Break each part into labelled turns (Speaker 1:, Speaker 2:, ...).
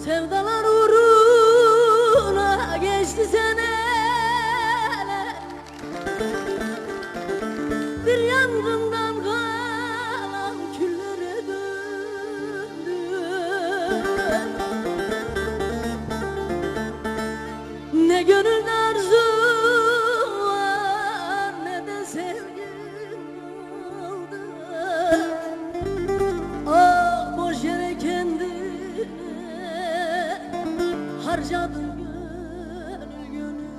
Speaker 1: Sevdalar uğruna geçti seneler, bir yangından kalan küllere döndü. Ne gönülde arzu var, ne de sevgim oldu. Ah, boş yere kendini harcadım gönül gönül.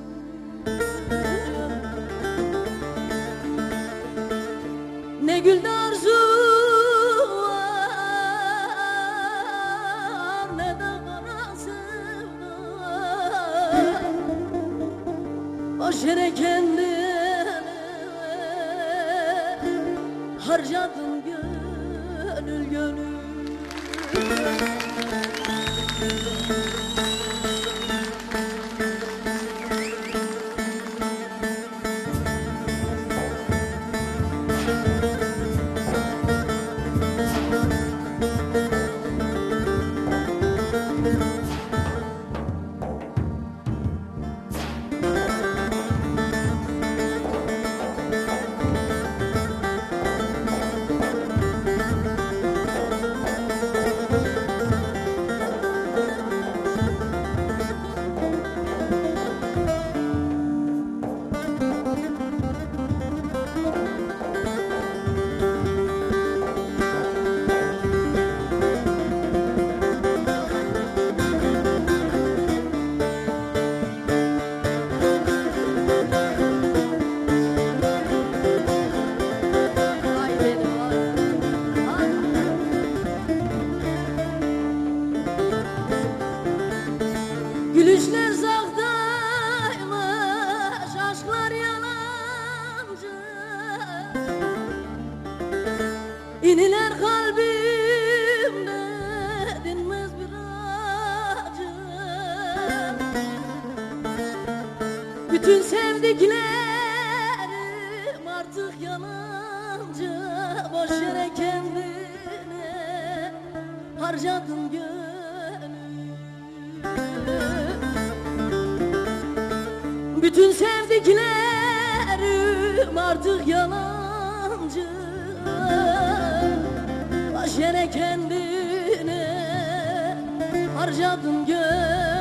Speaker 1: Ne gülde arzu var, ne de kara sevda. Boş yere kendini harcadım gönül gönül. Gülüşler sahtaymış, aşklar yalancı. İniler kalbimde dinmez bir acı. Bütün sevdiklerim artık yalancı. Boş yere kendine harcadın gönül. Bütün sevdiklerim artık yalancı. Boş yere kendine harcadım gönül.